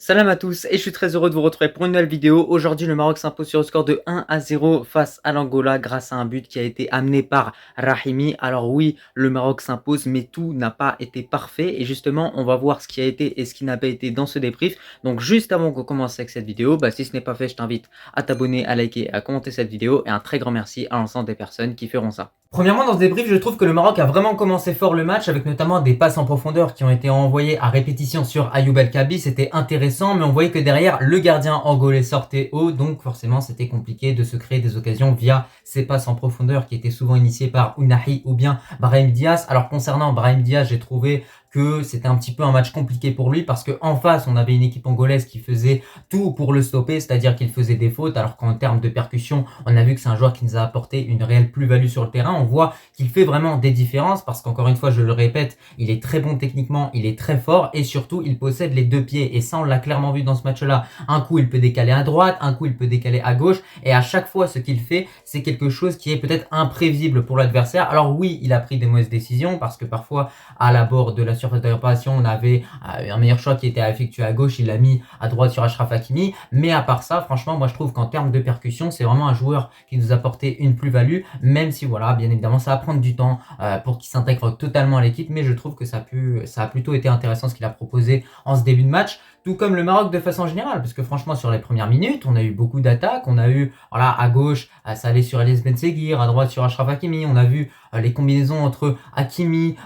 Salam à tous et je suis très heureux de vous retrouver pour une nouvelle vidéo. Aujourd'hui, le Maroc s'impose sur le score de 1-0 face à l'Angola grâce à un but qui a été amené par Rahimi. Alors oui, le Maroc s'impose, mais tout n'a pas été parfait. Et justement, on va voir ce qui a été et ce qui n'a pas été dans ce débrief. Donc juste avant qu'on commence avec cette vidéo, si ce n'est pas fait, je t'invite à t'abonner, à liker, à commenter cette vidéo. Et un très grand merci à l'ensemble des personnes qui feront ça. Premièrement, dans ce débrief, je trouve que le Maroc a vraiment commencé fort le match avec notamment des passes en profondeur qui ont été envoyées à répétition sur Ayoub El Kabi. C'était intéressant, mais on voyait que derrière, le gardien angolais sortait haut, donc forcément, c'était compliqué de se créer des occasions via ces passes en profondeur qui étaient souvent initiées par Ounahi ou bien Brahim Diaz. Alors concernant Brahim Diaz, j'ai trouvé que c'était un petit peu un match compliqué pour lui parce que en face, on avait une équipe angolaise qui faisait tout pour le stopper, c'est-à-dire qu'il faisait des fautes, alors qu'en termes de percussion, on a vu que c'est un joueur qui nous a apporté une réelle plus-value sur le terrain. On voit qu'il fait vraiment des différences parce qu'encore une fois, je le répète, il est très bon techniquement, il est très fort et surtout, il possède les deux pieds. Et ça, on l'a clairement vu dans ce match-là. Un coup, il peut décaler à droite, un coup, il peut décaler à gauche. Et à chaque fois, ce qu'il fait, c'est quelque chose qui est peut-être imprévisible pour l'adversaire. Alors oui, il a pris des mauvaises décisions parce que parfois, à l'abord de la surface de réparation, on avait un meilleur choix qui était à effectuer à gauche, il l'a mis à droite sur Achraf Hakimi. Mais à part ça, franchement, moi je trouve qu'en termes de percussion, c'est vraiment un joueur qui nous a apporté une plus-value, même si voilà, bien évidemment, ça va prendre du temps pour qu'il s'intègre totalement à l'équipe, mais je trouve que ça a plutôt été intéressant ce qu'il a proposé en ce début de match. Tout comme le Maroc de façon générale, parce que franchement sur les premières minutes, on a eu beaucoup d'attaques, on a eu voilà à gauche, ça allait sur Elias Ben Seguir, à droite sur Achraf Hakimi, on a vu les combinaisons entre Hakimi,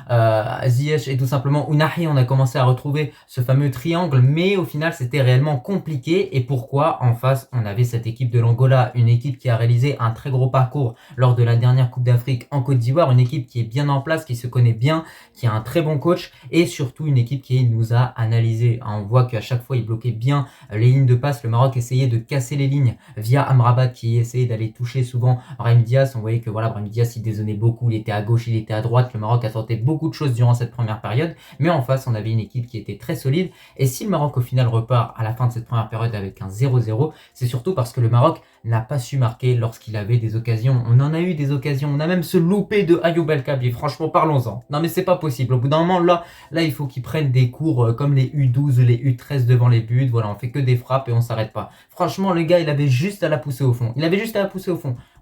Ziyech et tout simplement Ounahi, on a commencé à retrouver ce fameux triangle, mais au final c'était réellement compliqué. Et pourquoi? En face, on avait cette équipe de l'Angola, une équipe qui a réalisé un très gros parcours lors de la dernière Coupe d'Afrique en Côte d'Ivoire, une équipe qui est bien en place, qui se connaît bien, qui a un très bon coach et surtout une équipe qui nous a analysé. On voit qu'à chaque fois il bloquait bien les lignes de passe, le Maroc essayait de casser les lignes via Amrabat qui essayait d'aller toucher souvent Brahim Diaz. On voyait que voilà, Brahim Diaz il dézonnait beaucoup, il était à gauche, il était à droite, le Maroc a tenté beaucoup de choses durant cette première période, mais en face on avait une équipe qui était très solide. Et si le Maroc au final repart à la fin de cette première période avec un 0-0, c'est surtout parce que le Maroc n'a pas su marquer lorsqu'il avait des occasions. On en a eu des occasions, on a même ce loupé de Ayoub El Kabi, franchement parlons-en. Non mais c'est pas possible, au bout d'un moment là il faut qu'ils prennent des cours comme les U12, les U13 devant les buts, voilà, on fait que des frappes et on s'arrête pas. Franchement le gars il avait juste à la pousser au fond,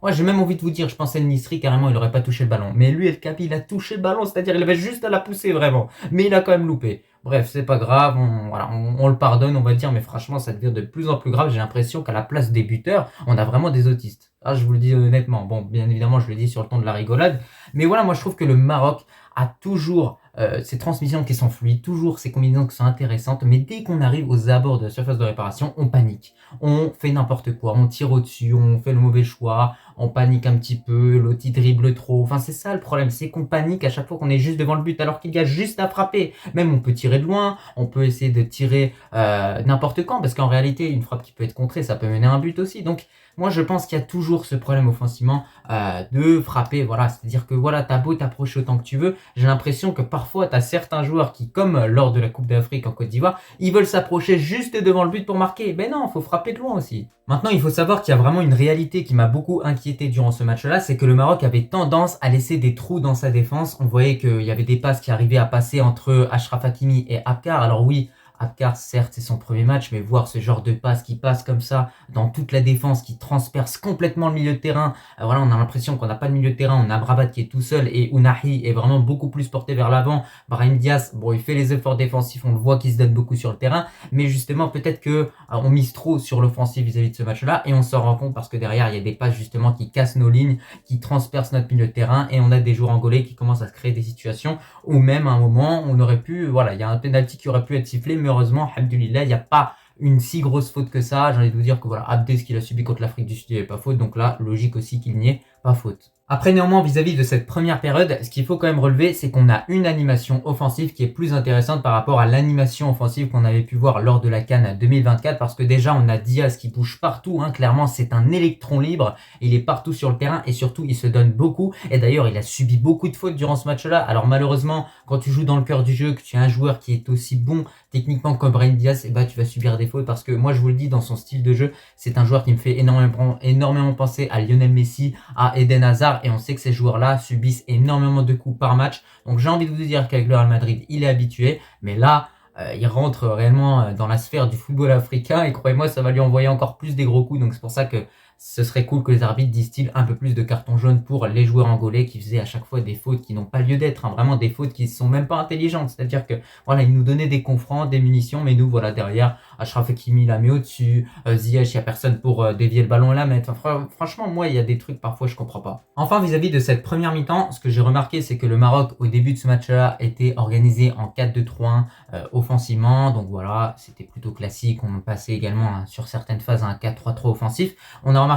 Moi j'ai même envie de vous dire, je pensais le Nisri carrément il aurait pas touché le ballon, mais lui El Kabi il a touché le ballon, c'est-à-dire il avait juste à la pousser vraiment, mais il a quand même loupé. Bref, c'est pas grave, on le pardonne, on va dire, mais franchement, ça devient de plus en plus grave. J'ai l'impression qu'à la place des buteurs, on a vraiment des autistes. Ah, je vous le dis honnêtement. Bon, bien évidemment, je le dis sur le ton de la rigolade. Mais voilà, moi, je trouve que le Maroc a toujours ces transmissions qui sont fluides, toujours ces combinaisons qui sont intéressantes. Mais dès qu'on arrive aux abords de la surface de réparation, on panique. On fait n'importe quoi, on tire au-dessus, on fait le mauvais choix, on panique un petit peu, l'autre il dribble trop. Enfin, c'est ça le problème, c'est qu'on panique à chaque fois qu'on est juste devant le but, alors qu'il y a juste à frapper. Même on peut tirer de loin, on peut essayer de tirer n'importe quand, parce qu'en réalité, une frappe qui peut être contrée, ça peut mener à un but aussi. Donc, moi, je pense qu'il y a toujours ce problème offensivement de frapper. Voilà, c'est-à-dire que voilà, t'as beau t'approcher autant que tu veux. J'ai l'impression que parfois, t'as certains joueurs qui, comme lors de la Coupe d'Afrique en Côte d'Ivoire, ils veulent s'approcher juste devant le but pour marquer. Ben non, faut frapper de loin aussi. Maintenant, il faut savoir qu'il y a vraiment une réalité qui m'a beaucoup inquiété durant ce match-là, c'est que le Maroc avait tendance à laisser des trous dans sa défense. On voyait qu'il y avait des passes qui arrivaient à passer entre Achraf Hakimi et Abkar. Alors oui, Abkar, certes, c'est son premier match, mais voir ce genre de passe qui passe comme ça dans toute la défense, qui transperce complètement le milieu de terrain, voilà, on a l'impression qu'on n'a pas de milieu de terrain, on a Amrabat qui est tout seul et Ounahi est vraiment beaucoup plus porté vers l'avant. Brahim Diaz, bon, il fait les efforts défensifs, on le voit qu'il se donne beaucoup sur le terrain, mais justement, peut-être que on mise trop sur l'offensive vis-à-vis de ce match-là et on s'en rend compte parce que derrière, il y a des passes justement qui cassent nos lignes, qui transpercent notre milieu de terrain et on a des joueurs angolais qui commencent à se créer des situations où même à un moment, on aurait pu, voilà, il y a un penalty qui aurait pu être sifflé, mais heureusement, alhamdoulilah, il n'y a pas une si grosse faute que ça. J'ai envie de vous dire que voilà, Abdé, ce qu'il a subi contre l'Afrique du Sud, il n'y avait pas faute, donc là, logique aussi qu'il n'y ait pas faute. Après, néanmoins, vis-à-vis de cette première période, ce qu'il faut quand même relever, c'est qu'on a une animation offensive qui est plus intéressante par rapport à l'animation offensive qu'on avait pu voir lors de la CAN 2024, parce que déjà, on a Diaz qui bouge partout, clairement, c'est un électron libre, il est partout sur le terrain, et surtout, il se donne beaucoup, et d'ailleurs, il a subi beaucoup de fautes durant ce match-là. Alors malheureusement, quand tu joues dans le cœur du jeu, que tu as un joueur qui est aussi bon techniquement comme Brahim Diaz, tu vas subir des fautes, parce que moi, je vous le dis, dans son style de jeu, c'est un joueur qui me fait énormément penser à Lionel Messi, à Eden Hazard, et on sait que ces joueurs-là subissent énormément de coups par match. Donc j'ai envie de vous dire qu'avec le Real Madrid, il est habitué, mais là, il rentre réellement dans la sphère du football africain et croyez-moi, ça va lui envoyer encore plus des gros coups. Donc c'est pour ça que ce serait cool que les arbitres distillent un peu plus de cartons jaunes pour les joueurs angolais qui faisaient à chaque fois des fautes qui n'ont pas lieu d'être, hein, vraiment des fautes qui sont même pas intelligentes. C'est-à-dire que voilà, ils nous donnaient des coups francs, des munitions, mais nous voilà derrière, Achraf Hakimi la met au-dessus, Ziyech, il y a personne pour dévier le ballon et la mettre. Enfin, franchement, moi, il y a des trucs parfois je comprends pas. Enfin, vis-à-vis de cette première mi-temps, ce que j'ai remarqué, c'est que le Maroc au début de ce match-là était organisé en 4-2-3-1 offensivement. Donc voilà, c'était plutôt classique. On passait également sur certaines phases à un 4-3-3 offensif. On a remarqué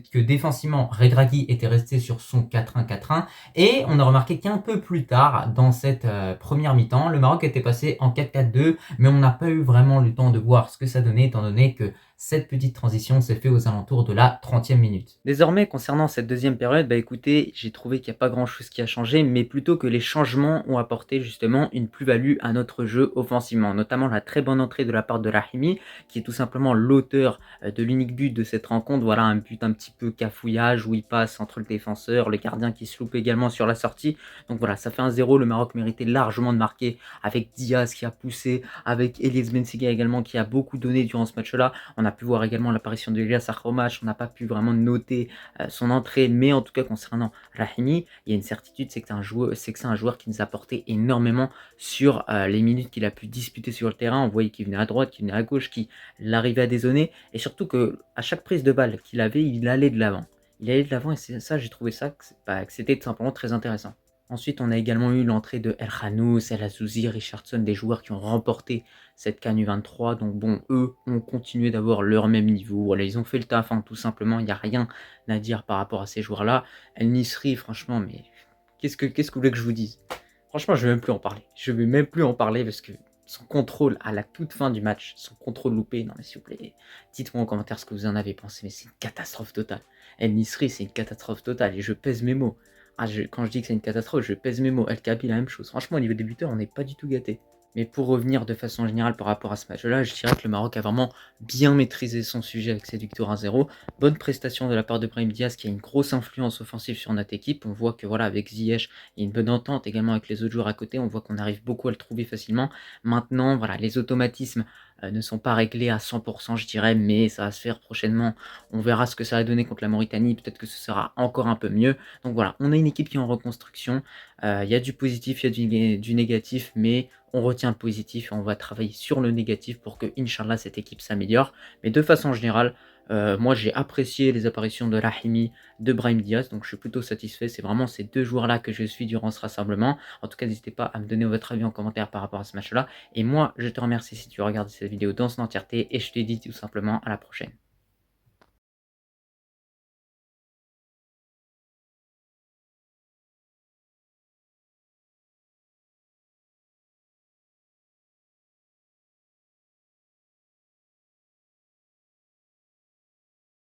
que défensivement, Regragui était resté sur son 4-1-4-1. Et on a remarqué qu'un peu plus tard, dans cette première mi-temps, le Maroc était passé en 4-4-2. Mais on n'a pas eu vraiment le temps de voir ce que ça donnait, étant donné que cette petite transition s'est faite aux alentours de la 30e minute. Désormais, concernant cette deuxième période, bah écoutez, j'ai trouvé qu'il n'y a pas grand chose qui a changé, mais plutôt que les changements ont apporté justement une plus-value à notre jeu offensivement, notamment la très bonne entrée de la part de Rahimi, qui est tout simplement l'auteur de l'unique but de cette rencontre. Voilà, un but un petit peu cafouillage où il passe entre le défenseur, le gardien qui se loupe également sur la sortie. Donc voilà, ça fait 1-0. Le Maroc méritait largement de marquer avec Diaz qui a poussé, avec Elias Bensiga également qui a beaucoup donné durant ce match-là. On a pu voir également l'apparition de Elias Akhromach. On n'a pas pu vraiment noter son entrée, mais en tout cas concernant Rahimi, il y a une certitude, c'est que c'est un joueur qui nous a apporté énormément sur les minutes qu'il a pu disputer sur le terrain. On voyait qu'il venait à droite, qu'il venait à gauche, qu'il arrivait à dézonner, et surtout que à chaque prise de balle qu'il avait, il allait de l'avant. Il allait de l'avant et c'est ça, j'ai trouvé ça que c'était tout simplement très intéressant. Ensuite, on a également eu l'entrée de El Khanous, El Azouzi, Richardson, des joueurs qui ont remporté cette CAN U23. Donc bon, eux ont continué d'avoir leur même niveau. Voilà, ils ont fait le taf, hein, tout simplement. Il n'y a rien à dire par rapport à ces joueurs-là. El Nisri, franchement, mais qu'est-ce que vous voulez que je vous dise? Franchement, je ne vais même plus en parler. Je ne vais même plus en parler parce que son contrôle à la toute fin du match, son contrôle loupé, non mais s'il vous plaît, dites-moi en commentaire ce que vous en avez pensé, mais c'est une catastrophe totale. El Nisri, c'est une catastrophe totale et je pèse mes mots. Quand je dis que c'est une catastrophe, je pèse mes mots. El Kabi, la même chose. Franchement, au niveau des buteurs, on n'est pas du tout gâté. Mais pour revenir de façon générale par rapport à ce match-là, je dirais que le Maroc a vraiment bien maîtrisé son sujet avec cette victoire 1-0. Bonne prestation de la part de Brahim Diaz qui a une grosse influence offensive sur notre équipe. On voit que voilà, avec Ziyech, il y a une bonne entente également avec les autres joueurs à côté. On voit qu'on arrive beaucoup à le trouver facilement. Maintenant, voilà, les automatismes ne sont pas réglés à 100%, je dirais, mais ça va se faire prochainement. On verra ce que ça va donner contre la Mauritanie. Peut-être que ce sera encore un peu mieux. Donc voilà, on a une équipe qui est en reconstruction. Il y a du positif, il y a du négatif, mais on retient le positif et on va travailler sur le négatif pour que, Inch'Allah, cette équipe s'améliore. Mais de façon générale, moi j'ai apprécié les apparitions de Rahimi, de Brahim Diaz, donc je suis plutôt satisfait. C'est vraiment ces deux joueurs-là que je suis durant ce rassemblement. En tout cas, n'hésitez pas à me donner votre avis en commentaire par rapport à ce match-là. Et moi, je te remercie si tu as regardé cette vidéo dans son entièreté et je te dis tout simplement à la prochaine.